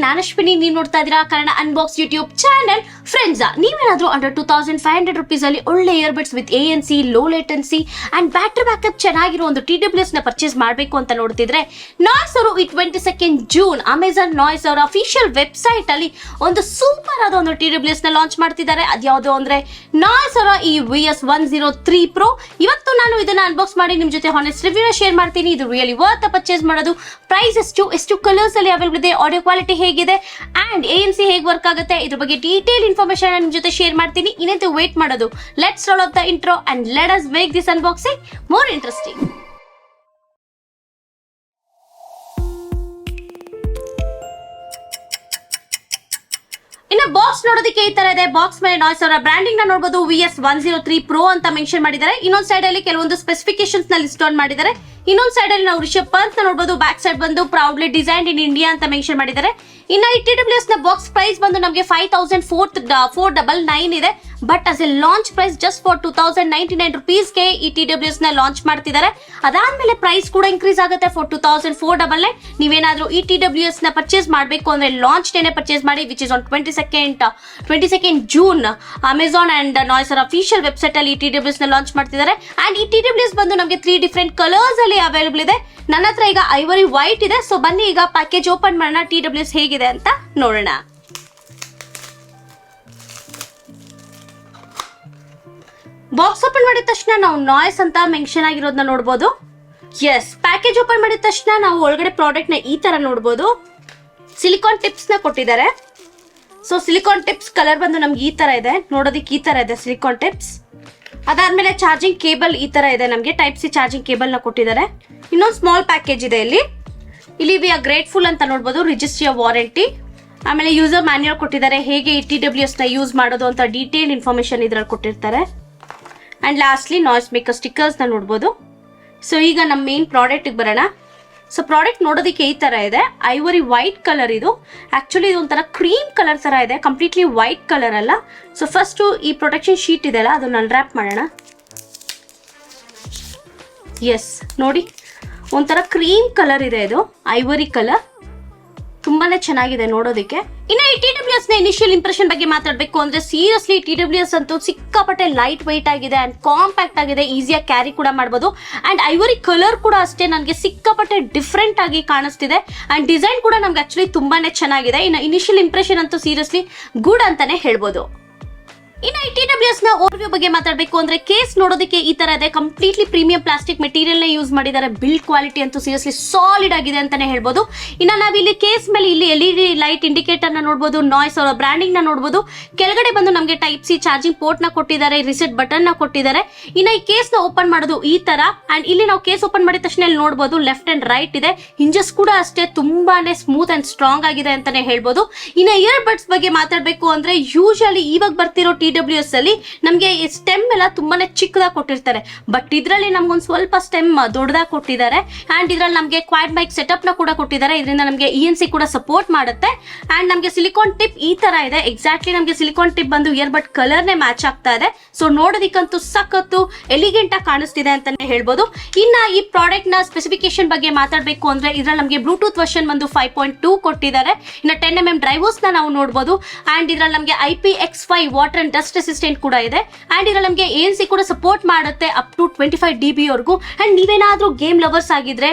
ನಾನು ಅಶ್ವಿನಿ, ನೀವು ನೋಡ್ತಾ ಇದ್ದೀರಾ Kannada unbox YouTube channel. Friends, ನೀವೇನಾದ್ರೂ ಅಂಡರ್ 2500 rupees ಅಲ್ಲಿ ಒಳ್ಳೆ earbuds with ANC, low latency and battery backup ಚೆನ್ನಾಗಿರೋ ಒಂದು TWS ನ ಪರ್ಚೇಸ್ ಮಾಡಬೇಕು ಅಂತ ನೋಡ್ತಿದ್ರೆ, ನಾಯ್ಸ್ ಅವರು ಈ 22nd ಜೂನ್ ಅಮೆಜಾನ್ ನಾಯ್ಸ್ ಅವರ ಅಫಿಷಿಯಲ್ ವೆಬ್ಸೈಟ್ ಅಲ್ಲಿ ಒಂದು ಸೂಪರ್ ಆದ ಒಂದು TWS ನ ಲಾಂಚ್ ಮಾಡ್ತಿದ್ದಾರೆ. ಅದ್ಯಾವುದು ಅಂದ್ರೆ ನಾಯ್ಸ್ ಅವರ ಈ VS103 Pro. ಇವತ್ತು ನಾನು ಇದನ್ನ ಅನ್ಬಾಕ್ಸ್ ಮಾಡಿ ನಿಮ್ ಜೊತೆ ಹಾನೆಸ್ಟ್ ರಿವ್ಯೂ ಶೇರ್ ಮಾಡ್ತೀನಿ. ಇದು ರಿಯಲಿ ವರ್ತ್ ಪರ್ಚೇಸ್ ಮಾಡೋದು. ಪ್ರೈಸ್ ಎಷ್ಟು ಕಲರ್ಸ್ ಅಲ್ಲಿ ಅವೈಲೇಬಲ್ ಇದೆ, ಆಡಿಯೋ ಕ್ವಾಲಿಟಿ ಹೇಗಿದೆ ಅಂಡ್ ANC ಹೇಗೆ ವರ್ಕ್ ಆಗುತ್ತೆ, ಇದ್ರ ಬಗ್ಗೆ ಡೀಟೇಲ್ ಇನ್ಫಾರ್ಮೇಶನ್ ನಿಮ್ ಜೊತೆ ಶೇರ್ ಮಾಡ್ತೀನಿ. ಇನ್ನಂತೂ ವೇಟ್ ಮಾಡೋದು. Let's role of the intro and let us make this unboxing more interesting. ಇನ್ನು ಬಾಕ್ಸ್ ನೋಡೋದಕ್ಕೆ ಈ ತರ ಇದೆ. ಬಾಕ್ಸ್ ಮೇಲೆ ನಾಯ್ಸ್ ಅವರ ಬ್ರಾಂಡಿಂಗ್ ನ ನೋಡಬಹುದು. VS103 Pro ಅಂತ ಮೆನ್ಷನ್ ಮಾಡಿದ್ದಾರೆ. ಇನ್ನೊಂದು ಸೈಡ್ ಅಲ್ಲಿ ಕೆಲವೊಂದು ಸ್ಪೆಸಿಫಿಕೇಶನ್ಸ್ ನ ಲಿಸ್ಟ್ ಡೌನ್ ಮಾಡಿದ್ದಾರೆ. ಇನ್ನೊಂದು ಸೈಡ್ ಅಲ್ಲಿ ನಾವು ರಿಷಬ್ ಪಂತ್ ನೋಡಬಹುದು. ಬ್ಯಾಕ್ ಸೈಡ್ ಬಂದು ಪ್ರೌಡ್ಲಿ ಡಿಸೈನ್ಡ್ ಇನ್ ಇಂಡಿಯಾ ಅಂತ ಮೆನ್ಷನ್ ಮಾಡಿದ್ದಾರೆ. ಇನ್ನು ಈ TWS ನ ಬಾಕ್ಸ್ ಪ್ರೈಸ್ ಬಂದು ನಮಗೆ 5499 ಇದೆ. But as a launch price just for 2099 rupees ಗೆ ಈ TWS ನ ಲಾಂಚ್ ಮಾಡ್ತಿದ್ದಾರೆ. ಅದಾದ್ಮೇಲೆ ಪ್ರೈಸ್ ಕೂಡ ಇನ್ಕ್ರೀಸ್ ಆಗುತ್ತೆ ಫಾರ್ 2499. ನೀವೇನಾದ್ರೂ ಈ TWS ನ ಪರ್ಚೇಸ್ ಮಾಡಬೇಕು ಅಂದ್ರೆ ಲಾಂಚ್ ಡೇನೆ ಪರ್ಚೇಸ್ ಮಾಡಿ, which is on 22nd June Amazon and noise official website ಅಲ್ಲಿ ಈ TWS ನ ಲಾಂಚ್ ಮಾಡ್ತಿದ್ದಾರೆ. ಅಂಡ್ ಈ TWS ಬಂದು ನಮಗೆ 3 ಡಿಫರೆಂಟ್ ಕಲರ್ಸ್ ಅಲ್ಲಿ ಅವೈಲೇಬಲ್ ಇದೆ. ನನ್ನ ಹತ್ರ ಈಗ ಐವರಿ ವೈಟ್ ಇದೆ. ಸೊ ಬನ್ನಿ ಈಗ ಪ್ಯಾಕೇಜ್ ಓಪನ್ ಮಾಡೋಣ, TWS ಹೇಗಿದೆ ಅಂತ ನೋಡೋಣ. ಬಾಕ್ಸ್ ಓಪನ್ ಮಾಡಿದ ತಕ್ಷಣ ನಾವು ನಾಯ್ಸ್ ಅಂತ ಮೆನ್ಷನ್ ಆಗಿರೋದನ್ನ ನೋಡಬಹುದು. ಎಸ್, ಪ್ಯಾಕೇಜ್ ಓಪನ್ ಮಾಡಿದ ತಕ್ಷಣ ನಾವು ಒಳಗಡೆ ಪ್ರಾಡಕ್ಟ್ ನ ಈ ತರ ನೋಡಬಹುದು. ಸಿಲಿಕಾನ್ ಟಿಪ್ಸ್ ನ ಕೊಟ್ಟಿದ್ದಾರೆ. ಸೊ ಸಿಲಿಕಾನ್ ಟಿಪ್ಸ್ ಕಲರ್ ಬಂದು ನಮ್ಗೆ ಈ ತರ ಇದೆ, ನೋಡೋದಿಕ್ಕೆ ಈ ತರ ಇದೆ ಸಿಲಿಕಾನ್ ಟಿಪ್ಸ್. ಅದಾದ್ಮೇಲೆ ಚಾರ್ಜಿಂಗ್ ಕೇಬಲ್ ಈ ತರ ಇದೆ, ನಮಗೆ ಟೈಪ್ ಸಿ ಚಾರ್ಜಿಂಗ್ ಕೇಬಲ್ ನ ಕೊಟ್ಟಿದ್ದಾರೆ. ಇನ್ನೊಂದು ಸ್ಮಾಲ್ ಪ್ಯಾಕೇಜ್ ಇದೆ ಇಲ್ಲಿ ವಿ ಆರ್ ಗ್ರೇಟ್ಫುಲ್ ಅಂತ ನೋಡಬಹುದು. ರಿಜಿಸ್ಟ್ರಿ ವಾರಂಟಿ, ಆಮೇಲೆ ಯೂಸರ್ ಮ್ಯಾನ್ಯುಯಲ್ ಕೊಟ್ಟಿದ್ದಾರೆ. ಹೇಗೆ ಈ TWS ನ ಯೂಸ್ ಮಾಡೋದು ಅಂತ ಡೀಟೇಲ್ ಇನ್ಫಾರ್ಮೇಶನ್ ಇದ್ರಲ್ಲಿ ಕೊಟ್ಟಿರ್ತಾರೆ. And lastly noise maker stickers ನ ನೋಡಬಹುದು. ಸೊ ಈಗ ನಮ್ಮ ಮೇನ್ ಪ್ರಾಡಕ್ಟ್ ಬರೋಣ. ಸೊ ಪ್ರಾಡಕ್ಟ್ ನೋಡೋದಕ್ಕೆ ಈ ತರ ಇದೆ. ಐವರಿ ವೈಟ್ ಕಲರ್ ಇದು. ಆಕ್ಚುಲಿ ಇದು ಒಂಥರ ಕ್ರೀಮ್ ಕಲರ್ ತರ ಇದೆ, ಕಂಪ್ಲೀಟ್ಲಿ ವೈಟ್ ಕಲರ್ ಅಲ್ಲ. ಸೊ ಫಸ್ಟ್ ಈ ಪ್ರೊಟೆಕ್ಷನ್ ಶೀಟ್ ಇದೆಲ್ಲ ಅದನ್ನ ಅನ್ರ್ಯಾಪ್ ಮಾಡೋಣ. ಎಸ್, ನೋಡಿ ಒಂಥರ ಕ್ರೀಮ್ ಕಲರ್ ಇದೆ. ಇದು ಐವರಿ ಕಲರ್, ತುಂಬಾನೇ ಚೆನ್ನಾಗಿದೆ ನೋಡೋದಕ್ಕೆ. ಇನ್ನು ಈ TWS ನ ಇನಿಷಿಯಲ್ ಇಂಪ್ರೆಷನ್ ಬಗ್ಗೆ ಮಾತಾಡಬೇಕು ಅಂದ್ರೆ, ಸೀರಿಯಸ್ಲಿ TWS ಅಂತೂ ಸಿಕ್ಕಾಪಟ್ಟೆ ಲೈಟ್ ವೈಟ್ ಆಗಿದೆ ಅಂಡ್ ಕಾಂಪ್ಯಾಕ್ಟ್ ಆಗಿದೆ. ಈಸಿಯಾಗಿ ಕ್ಯಾರಿ ಕೂಡ ಮಾಡಬಹುದು. ಅಂಡ್ ಐವರಿ ಕಲರ್ ಕೂಡ ಅಷ್ಟೇ ನನಗೆ ಸಿಕ್ಕಾಪಟ್ಟೆ ಡಿಫ್ರೆಂಟ್ ಆಗಿ ಕಾಣಿಸ್ತಿದೆ. ಅಂಡ್ ಡಿಸೈನ್ ಕೂಡ ನಮ್ಗೆ ಆಕ್ಚುಲಿ ತುಂಬಾನೇ ಚೆನ್ನಾಗಿದೆ. ಇನ್ನು ಇನಿಷಿಯಲ್ ಇಂಪ್ರೆಷನ್ ಅಂತೂ ಸೀರಿಯಸ್ಲಿ ಗುಡ್ ಅಂತಾನೆ ಹೇಳ್ಬೋದು. ಇನ್ನು ಈ TWS ನ ಓವರ್ವ್ಯೂ ಬಗ್ಗೆ ಮಾತಾಡಬೇಕು ಅಂದ್ರೆ, ಕೇಸ್ ನೋಡೋದಕ್ಕೆ ಈ ತರ ಇದೆ. ಕಂಪ್ಲೀಟ್ಲಿ ಪ್ರೀಮಿಯಂ ಪ್ಲಾಸ್ಟಿಕ್ ಮೆಟೀರಿಯಲ್ ನ ಯೂಸ್ ಮಾಡಿದ್ದಾರೆ. ಬಿಲ್ಡ್ ಕ್ವಾಲಿಟಿ ಅಂತೂ ಸೀರಿಯಸ್ಲಿ ಸಾಲಿಡ್ ಆಗಿದೆ ಅಂತಾನೆ ಹೇಳ್ಬೋದು. ಇನ್ನು ನಾವಿಲ್ಲಿ ಕೇಸ್ ಮೇಲೆ ಇಲ್ಲಿ LED ಲೈಟ್ ಇಂಡಿಕೇಟರ್ ನ ನೋಡಬಹುದು. ನಾಯ್ಸ್ ಅವರ ಬ್ರಾಂಡಿಂಗ್ ನ ನೋಡಬಹುದು. ಕೆಳಗಡೆ ಬಂದು ನಮಗೆ ಟೈಪ್ ಸಿ ಚಾರ್ಜಿಂಗ್ ಪೋರ್ಟ್ ನ ಕೊಟ್ಟಿದ್ದಾರೆ. ರಿಸೆಟ್ ಬಟನ್ ನ ಕೊಟ್ಟಿದ್ದಾರೆ. ಇನ್ನು ಈ ಕೇಸ್ ನ ಓಪನ್ ಮಾಡೋದು ಈ ತರ. ಅಂಡ್ ಇಲ್ಲಿ ನಾವು ಕೇಸ್ ಓಪನ್ ಮಾಡಿದ ತಕ್ಷಣ ಇಲ್ಲಿ ನೋಡಬಹುದು ಲೆಫ್ಟ್ ಅಂಡ್ ರೈಟ್ ಇದೆ. ಹಿಂಜಸ್ ಕೂಡ ಅಷ್ಟೇ ತುಂಬಾನೇ ಸ್ಮೂತ್ ಅಂಡ್ ಸ್ಟ್ರಾಂಗ್ ಆಗಿದೆ ಅಂತಾನೆ ಹೇಳ್ಬೋದು. ಇನ್ನು ಇಯರ್ ಬಡ್ಸ್ ಬಗ್ಗೆ ಮಾತಾಡಬೇಕು ಅಂದ್ರೆ, ಯೂಶಲಿ ಇವಾಗ ಬರ್ತಿರೋ TWS ಅಲ್ಲಿ ನಮಗೆ ಸ್ಟೆಮ್ ಎಲ್ಲ ತುಂಬಾನೇ ಚಿಕ್ಕದಾಗಿ ಕೊಟ್ಟಿರ್ತಾರೆ. ಬಟ್ ಇದರಲ್ಲಿ ನಮ್ಗೊಂದು ಸ್ವಲ್ಪ ಸ್ಟೆಮ್ ದೊಡ್ಡದಾಗಿ ಕೊಟ್ಟಿದ್ದಾರೆ. ಅಂಡ್ ಇದ್ರಲ್ಲಿ ನಮಗೆ ಕ್ವಾಡ್ ಮೈಕ್ ಸೆಟಪ್ ನ ಕೂಡ ಕೊಟ್ಟಿದ್ದಾರೆ. ಇದರಿಂದ ನಮಗೆ ANC ಕೂಡ ಸಪೋರ್ಟ್ ಮಾಡುತ್ತೆ. ಅಂಡ್ ನಮಗೆ ಸಿಲಿಕಾನ್ ಟಿಪ್ ಈ ತರ ಇದೆ. ಎಕ್ಸಾಕ್ಟ್ಲಿ ನಮಗೆ ಸಿಲಿಕಾನ್ ಟಿಪ್ ಬಂದು ಇಯರ್ ಬಡ್ ಕಲರ್ ನೇ ಮ್ಯಾಚ್ ಆಗ್ತಾ ಇದೆ. ಸೊ ನೋಡೋದಿಕ್ಕಂತೂ ಸಖತ್ತು ಎಲಿಗೆಂಟ್ ಆಗಿ ಕಾಣಿಸ್ತಿದೆ ಅಂತಾನೆ ಹೇಳ್ಬೋದು. ಇನ್ನ ಈ ಪ್ರಾಡಕ್ಟ್ ನ ಸ್ಪೆಸಿಫಿಕೇಶನ್ ಬಗ್ಗೆ ಮಾತಾಡಬೇಕು ಅಂದ್ರೆ, ಇದ್ರಲ್ಲಿ ನಮಗೆ ಬ್ಲೂಟೂತ್ ವರ್ಷನ್ ಬಂದು 5.2 ಕೊಟ್ಟಿದ್ದಾರೆ. ಇನ್ನು 10mm ಡ್ರೈವರ್ಸ್ ನ ನಾವು ನೋಡಬಹುದು. ಅಂಡ್ ಇದ್ರಲ್ಲಿ ನಮಗೆ IPX5 water and dust resistant ಕೂಡ ಇದೆ. ಅಂಡ್ ಇದ್ರಲ್ಲಿ ನಮಗೆ ANC ಕೂಡ ಸಪೋರ್ಟ್ ಮಾಡುತ್ತೆ ಅಪ್ ಟು 25 dB ವರೆಗೂ. ಅಂಡ್ ನೀವೇನಾದ್ರೂ ಗೇಮ್ ಲವರ್ಸ್ ಆಗಿದ್ರೆ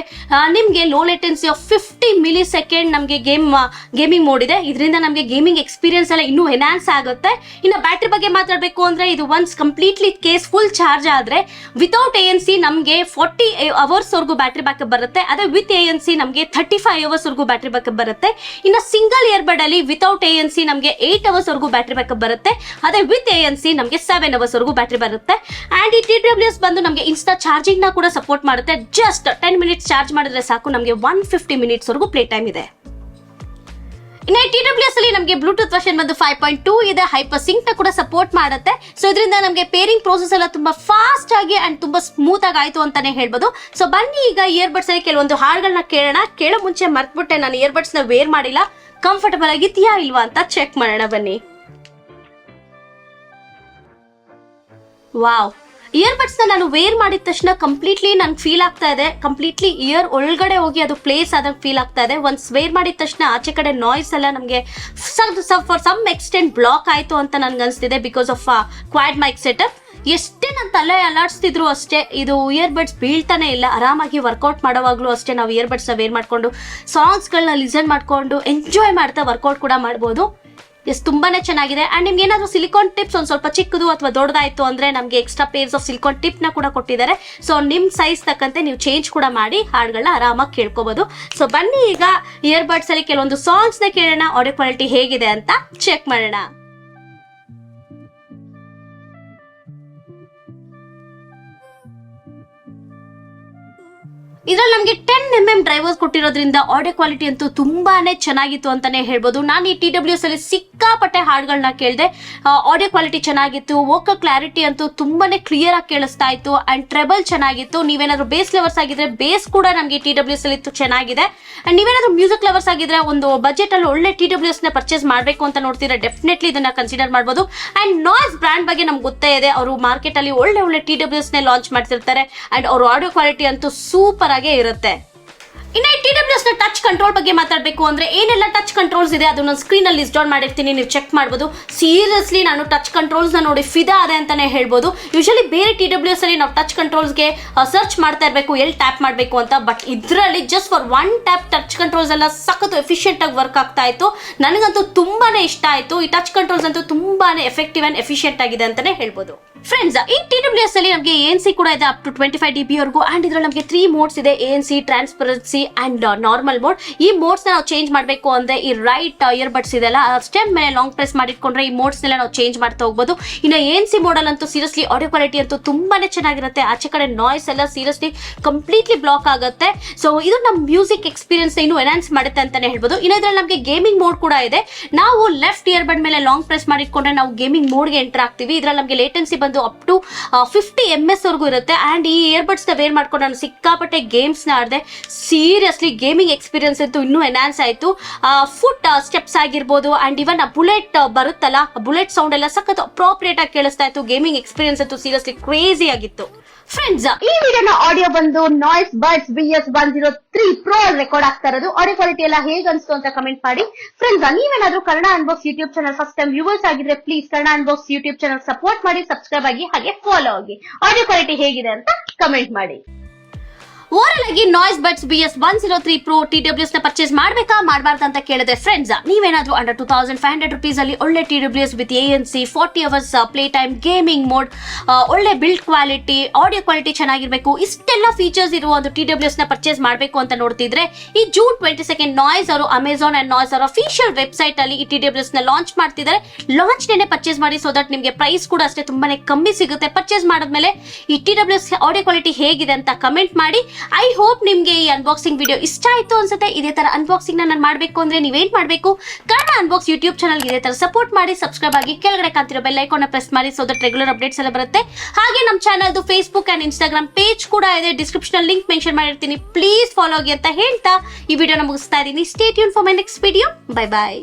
ನಿಮ್ಗೆ ಲೋ ಲೇಟೆನ್ಸಿ ಆಫ್ 50 millisecond ನಮಗೆ ಗೇಮಿಂಗ್ ಮೋಡ್ ಇದೆ. ಇದರಿಂದ ನಮಗೆ ಗೇಮಿಂಗ್ ಎಕ್ಸ್ಪೀರಿಯನ್ಸ್ ಎಲ್ಲ ಇನ್ನೂ ಎನ್ಹಾನ್ಸ್ ಆಗುತ್ತೆ. ಇನ್ನು ಬ್ಯಾಟ್ರಿ ಬಗ್ಗೆ ಮಾತಾಡಬೇಕು ಅಂದ್ರೆ, ಇದು once completely case full charge ಆದ್ರೆ ವಿತೌಟ್ ANC ನಮಗೆ 40 hours ವರೆಗೂ ಬ್ಯಾಟ್ರಿ ಬ್ಯಾಕಪ್ ಬರುತ್ತೆ. ಅದೇ ವಿತ್ ANC ನಮಗೆ 35 hours ವರೆಗೂ ಬ್ಯಾಟ್ರಿ ಬ್ಯಾಕಪ್ ಬರುತ್ತೆ. ಇನ್ನು ಸಿಂಗಲ್ ಇಯರ್ಬಡ್ ಅಲ್ಲಿ ವಿತೌಟ್ ANC ನಮಗೆ 8 hours ವರೆಗೂ ಬ್ಯಾಟ್ರಿ ಬ್ಯಾಕಪ್ ಬರುತ್ತೆ. ಅದೇ ವಿತ್ ANC ನಮಗೆ 7 hours ವರೆಗೂ ಬ್ಯಾಟ್ರಿ ಬರುತ್ತೆ. ಅಂಡ್ ಈ TWS ಬಂದು ನಮಗೆ ಇನ್ಸ್ಟಾ ಚಾರ್ಜಿಂಗ್ ನ ಕೂಡ ಸಪೋರ್ಟ್ ಮಾಡುತ್ತೆ. ಜಸ್ಟ್ 10 minutes ಚಾರ್ಜ್ ಮಾಡಿದ್ರೆ ಸಾಕು, ನಮಗೆ 150 minutes ವರೆಗೂ ಪ್ಲೇ ಟೈಮ್ ಇದೆ. ಇನ್ನು TWS ಅಲ್ಲಿ ನಮಗೆ ಬ್ಲೂಟೂತ್ ವರ್ಷನ್ ಬಂದು 5.2 ಇದೆ. ಹೈಪರ್ ಸಿಂಕ್ ನ ಕೂಡ ಸಪೋರ್ಟ್ ಮಾಡುತ್ತೆ. ಸೊ ಇದರಿಂದ ನಮಗೆ ಪೇರಿಂಗ್ ಪ್ರೋಸೆಸ್ ಎಲ್ಲ ತುಂಬಾ ಫಾಸ್ಟ್ ಆಗಿ ಅಂಡ್ ತುಂಬಾ ಸ್ಮೂತ್ ಆಗಿ ಆಯ್ತು ಅಂತಾನೆ ಹೇಳ್ಬೋದು. ಸೊ ಬನ್ನಿ ಈಗ ಇಯರ್ ಬಡ್ಸ್ ಅಲ್ಲಿ ಕೆಲವೊಂದು ಹಾಡುಗಳನ್ನ ಕೇಳೋಣ. ಕೇಳೋ ಮುಂಚೆ ಮರ್ತ್ಬಿಟ್ಟೆ, ನಾನು ಇಯರ್ ಬಡ್ಸ್ ನ ವೇರ್ ಮಾಡಿಲ್ಲ. ಕಂಫರ್ಟಬಲ್ ಆಗಿದೆಯಾ ಇಲ್ವಾ ಅಂತ ಚೆಕ್ ಮಾಡೋಣ ಬನ್ನಿ. ವಾವ್, ಇಯರ್ಬಡ್ಸ್ ನಾನು ವೇರ್ ಮಾಡಿದ ತಕ್ಷಣ ಕಂಪ್ಲೀಟ್ಲಿ ನನ್ಗೆ ಫೀಲ್ ಆಗ್ತಾ ಇದೆ, ಕಂಪ್ಲೀಟ್ಲಿ ಇಯರ್ ಒಳಗಡೆ ಹೋಗಿ ಅದು ಪ್ಲೇಸ್ ಆದಾಗ ಫೀಲ್ ಆಗ್ತಾ ಇದೆ. ಒನ್ಸ್ ವೇರ್ ಮಾಡಿದ ತಕ್ಷಣ ಆಚೆ ಕಡೆ ನಾಯ್ಸ್ ಎಲ್ಲ ನಮಗೆ ಫಾರ್ ಸಮ್ ಎಕ್ಸ್ಟೆಂಟ್ ಬ್ಲಾಕ್ ಆಯ್ತು ಅಂತ ನನ್ಗೆ ಅನಿಸ್ತಿದೆ because of quad mic setup. ಎಷ್ಟೇ ನನ್ನ ತಲೆ ಅಲಾಡಿಸ್ತಿದ್ರು ಅಷ್ಟೇ ಇದು ಇಯರ್ಬಡ್ಸ್ ಬೀಳ್ತಾನೆ ಇಲ್ಲ. ಆರಾಮಾಗಿ ವರ್ಕೌಟ್ ಮಾಡೋವಾಗ್ಲೂ ಅಷ್ಟೇ ನಾವು ಇಯರ್ಬಡ್ಸ್ನ ವೇರ್ ಮಾಡಿಕೊಂಡು ಸಾಂಗ್ಸ್ಗಳನ್ನ ಲಿಸನ್ ಮಾಡಿಕೊಂಡು ಎಂಜಾಯ್ ಮಾಡ್ತಾ ವರ್ಕೌಟ್ ಕೂಡ ಮಾಡ್ಬೋದು. ತುಂಬಾನೇ ಚೆನ್ನಾಗಿದೆ. ಅಂಡ್ ನಿಮ್ಗೆ ಏನಾದ್ರು ಸಿಲಿಕಾನ್ ಟಿಪ್ಸ್ ಒಂದ್ ಸ್ವಲ್ಪ ಚಿಕ್ಕದು ಅಥವಾ ದೊಡ್ಡದಾಯ್ತು ಅಂದ್ರೆ ನಮಗೆ extra pairs of silicon tip ನ ಕೂಡ ಕೊಟ್ಟಿದ್ದಾರೆ. ಸೊ ನಿಮ್ ಸೈಜ್ ತಕ್ಕಂತೆ ನೀವು ಚೇಂಜ್ ಕೂಡ ಮಾಡಿ ಹಾಡುಗಳನ್ನ ಆರಾಮಾಗಿ ಕೇಳ್ಕೋಬಹುದು. ಸೊ ಬನ್ನಿ ಈಗ ಇಯರ್ಬಡ್ಸ್ ಅಲ್ಲಿ ಕೆಲವೊಂದು ಸಾಂಗ್ಸ್ ನ ಕೇಳೋಣ, ಆಡಿಯೋ ಕ್ವಾಲಿಟಿ ಹೇಗಿದೆ ಅಂತ ಚೆಕ್ ಮಾಡೋಣ. ಇದ್ರಲ್ಲಿ ನಮಗೆ 10mm ಡ್ರೈವರ್ಸ್ ಕೊಟ್ಟಿರೋದ್ರಿಂದ ಆಡಿಯೋ ಕ್ವಾಲಿಟಿ ಅಂತೂ ತುಂಬಾನೇ ಚೆನ್ನಾಗಿತ್ತು ಅಂತಾನೆ ಹೇಳ್ಬೋದು. ನಾನು ಈ TWS ಅಲ್ಲಿ ಸಿಕ್ಕಾಪಟ್ಟೆ ಹಾಡುಗಳನ್ನ ಕೇಳಿದೆ, ಆಡಿಯೋ ಕ್ವಾಲಿಟಿ ಚೆನ್ನಾಗಿತ್ತು, ವೋಕಲ್ ಕ್ಲಾರಿಟಿ ಅಂತೂ ತುಂಬಾನೇ ಕ್ಲಿಯರ್ ಆಗಿ ಕೇಳಿಸ್ತಾ ಇತ್ತು. ಅಂಡ್ ಟ್ರೆಬಲ್ ಚೆನ್ನಾಗಿತ್ತು. ನೀವೇನಾದ್ರು ಬೇಸ್ ಲವರ್ಸ್ ಆಗಿದ್ರೆ ಬೇಸ್ ಕೂಡ ನಮಗೆ TWS ಅಲ್ಲಿ ಚೆನ್ನಾಗಿದೆ. ಅಂಡ್ ನೀವೇನಾದ್ರು ಮ್ಯೂಸಿಕ್ ಲವರ್ಸ್ ಆಗಿದ್ರೆ ಒಂದು ಬಜೆಟ್ ಅಲ್ಲಿ ಒಳ್ಳೆ TWS ನ ಪರ್ಚೇಸ್ ಮಾಡಬೇಕು ಅಂತ ನೋಡ್ತೀರಾ, ಡೆಫಿನೆಟ್ಲಿ ಇದನ್ನ ಕನ್ಸಿಡರ್ ಮಾಡಬಹುದು. ಅಂಡ್ ನಾಯ್ಸ್ ಬ್ರ್ಯಾಂಡ್ ಬಗ್ಗೆ ನಮ್ಗೆ ಗೊತ್ತೇ ಇದೆ, ಅವರು ಮಾರ್ಕೆಟ್ ಅಲ್ಲಿ ಒಳ್ಳೆ TWS ನ ಲಾಂಚ್ ಮಾಡ್ತಿರ್ತಾರೆ. ಅಂಡ್ ಅವ್ರ ಆಡಿಯೋ ಕ್ವಾಲಿಟಿ ಅಂತೂ ಸೂಪರ್ ಆಗೇ ಇರುತ್ತೆ. ಇನ್ನು ಈ TWS ನ ಟಚ್ ಕಂಟ್ರೋಲ್ ಬಗ್ಗೆ ಮಾತಾಡಬೇಕು ಅಂದ್ರೆ ಏನೆಲ್ಲ ಟಚ್ ಕಂಟ್ರೋಲ್ಸ್ ಇದೆ ಅದನ್ನ ಸ್ಕ್ರೀನ್ ಅಲ್ಲಿ ಲಿಸ್ಟ್ ಡೌನ್ ಮಾಡಿರ್ತೀನಿ, ನೀವು ಚೆಕ್ ಮಾಡಬಹುದು. ಸೀರಿಯಸ್ಲಿ ನಾನು ಟಚ್ ಕಂಟ್ರೋಲ್ಸ್ ನ ನೋಡಿ ಫಿದಾ ಅದೆ ಅಂತಾನೆ ಹೇಳ್ಬೋದು. ಯೂಶಲಿ ಬೇರೆ TWS ಅಲ್ಲಿ ನಾವು ಟಚ್ ಕಂಟ್ರೋಲ್ಸ್ ಗೆ ಸರ್ಚ್ ಮಾಡ್ತಾ ಇರಬೇಕು ಎಲ್ಲಿ ಟ್ಯಾಪ್ ಮಾಡಬೇಕು ಅಂತ, ಬಟ್ ಇದರಲ್ಲಿ just for one tap touch controls ಎಲ್ಲ ಸಖತ್ ಎಫಿಷಿಯಂಟ್ ಆಗಿ ವರ್ಕ್ ಆಗ್ತಾ ಇತ್ತು. ನನಗಂತೂ ತುಂಬಾನೇ ಇಷ್ಟ ಆಯ್ತು. ಈ ಟಚ್ ಕಂಟ್ರೋಲ್ಸ್ ಅಂತೂ ತುಂಬಾನೇ ಎಫೆಕ್ಟಿವ್ ಅಂಡ್ ಎಫಿಷಿಯಂಟ್ ಆಗಿದೆ ಅಂತಾನೆ ಹೇಳ್ಬೋದು. ಫ್ರೆಂಡ್ಸ್, ಈ TWS ಅಲ್ಲಿ ನಮಗೆ ANC ಕೂಡ ಇದೆ ಅಪ್ ಟು 25 dB ವರೆಗೂ. ಅಂಡ್ ಇದ್ರಲ್ಲಿ ನಮಗೆ 3 ಮೋಡ್ಸ್ ಇದೆ, ANC, transparency and normal mode. ಈ ಮೋಡ್ಸ್ ನಾವು ಚೇಂಜ್ ಮಾಡಬೇಕು ಅಂದ್ರೆ ಈ ರೈಟ್ ಇಯರ್ಬಡ್ಸ್ ಇದೆಲ್ಲ ಸ್ಟೆಮ್ ಮೇಲೆ ಲಾಂಗ್ ಪ್ರೆಸ್ ಮಾಡಿಟ್ಕೊಂಡ್ರೆ ಈ ಮೋಡ್ಸ್ ನೆಲ್ಲ ನಾವು ಚೇಂಜ್ ಮಾಡ್ತಾ ಹೋಗ್ಬೋದು. ಇನ್ನು ANC ಮೋಡಲ್ ಅಂತೂ ಸೀರಿಯಸ್ಲಿ ಆಡಿಯೋ ಕ್ವಾಲಿಟಿ ಅಂತೂ ತುಂಬಾನೇ ಚೆನ್ನಾಗಿರುತ್ತೆ. ಆಚೆ ಕಡೆ ನಾಯ್ಸ್ ಎಲ್ಲ ಸೀರಿಯಸ್ಲಿ ಕಂಪ್ಲೀಟ್ಲಿ ಬ್ಲಾಕ್ ಆಗುತ್ತೆ. ಸೊ ಇದು ನಮ್ಮ ಮ್ಯೂಸಿಕ್ ಎಕ್ಸ್ಪೀರಿಯನ್ಸ್ ಇನ್ನೂ ಎನ್ಹಾನ್ಸ್ ಮಾಡುತ್ತೆ ಅಂತಾನೆ ಹೇಳ್ಬೋದು. ಇನ್ನು ಇದ್ರಲ್ಲಿ ನಮಗೆ ಗೇಮಿಂಗ್ ಮೋಡ್ ಕೂಡ ಇದೆ. ನಾವು ಲೆಫ್ಟ್ ಇಯರ್ಬಡ್ ಮೇಲೆ ಲಾಂಗ್ ಪ್ರೆಸ್ ಮಾಡಿಟ್ಕೊಂಡ್ರೆ ನಾವು ಗೇಮಿಂಗ್ ಮೋಡ್ಗೆ ಎಂಟರ್ ಆಗ್ತೀವಿ. ಇದ್ರಲ್ಲಿ ನಮಗೆ ಲೇಟೆನ್ಸಿ ಬಂದು ಅಪ್ ಟು 50 ms ವರೆಗೂ ಇರುತ್ತೆ. ಅಂಡ್ ಈ ಇಯರ್ಬಡ್ಸ್ ನ ವೇರ್ ಮಾಡ್ಕೊಂಡು ನಾನು ಸಿಕ್ಕಾಪಟ್ಟೆ ಗೇಮ್ಸ್ ನ ಆಡಿದೆ. ಸೀರಿಯಸ್ಲಿ ಗೇಮಿಂಗ್ ಎಕ್ಸ್ಪೀರಿಯನ್ಸ್ ಅಂತೂ ಇನ್ನೂ ಎನ್ಹಾನ್ಸ್ ಆಯ್ತು. ಫುಟ್ ಸ್ಟೆಪ್ಸ್ ಆಗಿರ್ಬೋದು ಅಂಡ್ ಇವನ್ ಬುಲೆಟ್ ಬರುತ್ತಲ್ಲ, ಬುಲೆಟ್ ಸೌಂಡ್ ಎಲ್ಲ ಸಖತ್ ಅಪ್ರೋಪ್ರಿಯೇಟ್ ಆಗಿ ಕೇಳಿಸ್ತಾ ಇತ್ತು. ಗೇಮಿಂಗ್ ಎಕ್ಸ್ಪೀರಿಯನ್ಸ್ ಅಂತೂ ಸೀರಿಯಸ್ಲಿ ಕ್ರೇಜಿ ಆಗಿತ್ತು. ಫ್ರೆಂಡ್ಸ್, ಈ ವಿಡಿಯೋನ ಆಡಿಯೋ ಬಂದು noise Buds VS103 Pro record ಆಗ್ತಾ ಇರೋದು. ಆಡಿಯೋ ಕ್ವಾಲಿಟಿ ಎಲ್ಲ ಹೇಗೆ ಅನ್ಸ್ತು ಅಂತ ಕಮೆಂಟ್ ಮಾಡಿ. ಫ್ರೆಂಡ್ಸ್, ನೀವೇನಾದ್ರೂ Kannada unbox YouTube channel first time viewers ಆಗಿದ್ರೆ please Kannada unbox YouTube channel support ಮಾಡಿ, ಸಬ್ಸ್ಕ್ರೈಬ್ ಆಗಿ, ಹಾಗೆ ಫಾಲೋ ಆಗಿ. ಆಡಿಯೋ ಕ್ವಾಲಿಟಿ ಹೇಗಿದೆ ಅಂತ ಕಮೆಂಟ್ ಮಾಡಿ. ಓವರಾಲ್ ಆಗಿ noise Buds VS103 Pro TWS ನ ಪರ್ಚೇಸ್ ಮಾಡಬೇಕಾ ಮಾಡಬಾರ್ದು ಅಂತ ಕೇಳಿದ್ರೆ ಫ್ರೆಂಡ್ಸ್, ನೀವೇನಾದ್ರೂ ಅಂಡರ್ 2500 rupees ಅಲ್ಲಿ ಒಳ್ಳೆ TWS with ANC 40 hours play time, gaming mode, ಒಳ್ಳೆ ಬಿಲ್ಡ್ ಕ್ವಾಲಿಟಿ, ಆಡಿಯೋ ಕ್ವಾಲಿಟಿ ಚೆನ್ನಾಗಿರ್ಬೇಕು, ಇಷ್ಟೆಲ್ಲ ಫೀಚರ್ಸ್ ಇರುವ ಒಂದು TWS ನ ಪರ್ಚೇಸ್ ಮಾಡಬೇಕು ಅಂತ ನೋಡ್ತಿದ್ರೆ ಈ ಜೂನ್ 22 ನಾಯ್ಸ್ ಅವರು ಅಮೆಜಾನ್ ಅಂಡ್ ನಾಯ್ಸ್ ಅವರ ಅಫಿಷಿಯಲ್ ವೆಬ್ಸೈಟ್ ಅಲ್ಲಿ ಈ TWS ನ ಲಾಂಚ್ ಮಾಡ್ತಿದ್ದಾರೆ. ಲಾಂಚ್ ನೇನೆ ಪರ್ಚೇಸ್ ಮಾಡಿ, ಸೊ ದಟ್ ನಿಮಗೆ ಪ್ರೈಸ್ ಕೂಡ ಅಷ್ಟೇ ತುಂಬಾನೇ ಕಮ್ಮಿ ಸಿಗುತ್ತೆ. ಪರ್ಚೇಸ್ ಮಾಡಿದ್ಮೇಲೆ ಈ TWS ಆಡಿಯೋ ಕ್ವಾಲಿಟಿ ಹೇಗಿದೆ ಅಂತ ಕಮೆಂಟ್ ಮಾಡಿ. ಐ ಹೋಪ್ ನಿಮ್ಗೆ ಈ ಅನ್ಬಾಕ್ಸಿಂಗ್ ವಿಡಿಯೋ ಇಷ್ಟ ಆಯ್ತು ಅನ್ಸುತ್ತೆ. ಇದೇ ತರ ಅನ್ಬಾಕ್ಸಿಂಗ್ ನಾನು ಮಾಡಬೇಕು ಅಂದ್ರೆ ನೀವೇನ್ ಮಾಡಬೇಕು, ಕನ್ನಡ ಅನ್ಬಾಕ್ಸ್ ಯೂಟ್ಯೂಬ್ ಚಾನಲ್ ಇದೇ ತರ ಸಪೋರ್ಟ್ ಮಾಡಿ, ಸಬ್ಸ್ಕ್ರೈಬ್ ಆಗಿ, ಕೆಳಗಡೆ ಕಾಣ್ತಿರೋ ಬೆಲ್ ಐಕಾನ್ ಪ್ರೆಸ್ ಮಾಡಿ, ಸೊ ದಟ್ ರೆಗ್ಯುಲರ್ ಅಪ್ಡೇಟ್ಸ್ ಎಲ್ಲ ಬರುತ್ತೆ. ಹಾಗೆ ನಮ್ಮ ಚಾನಲ್ದು ಫೇಸ್ಬುಕ್ ಅಂಡ್ ಇನ್ಸ್ಟಾಗ್ರಾಮ್ ಪೇಜ್ ಕೂಡ ಇದೆ, ಡಿಸ್ಕ್ರಿಪ್ಷನ್ ಲಿಂಕ್ ಮೆನ್ಷನ್ ಮಾಡಿರ್ತೀನಿ, ಪ್ಲೀಸ್ ಫಾಲೋ ಆಗಿ ಅಂತ ಹೇಳ್ತಾ ಈ ವಿಡಿಯೋನ ಮುಗಿಸ್ತಾ ಇದ್ದೀನಿ. Stay tune for my next video. Bye bye.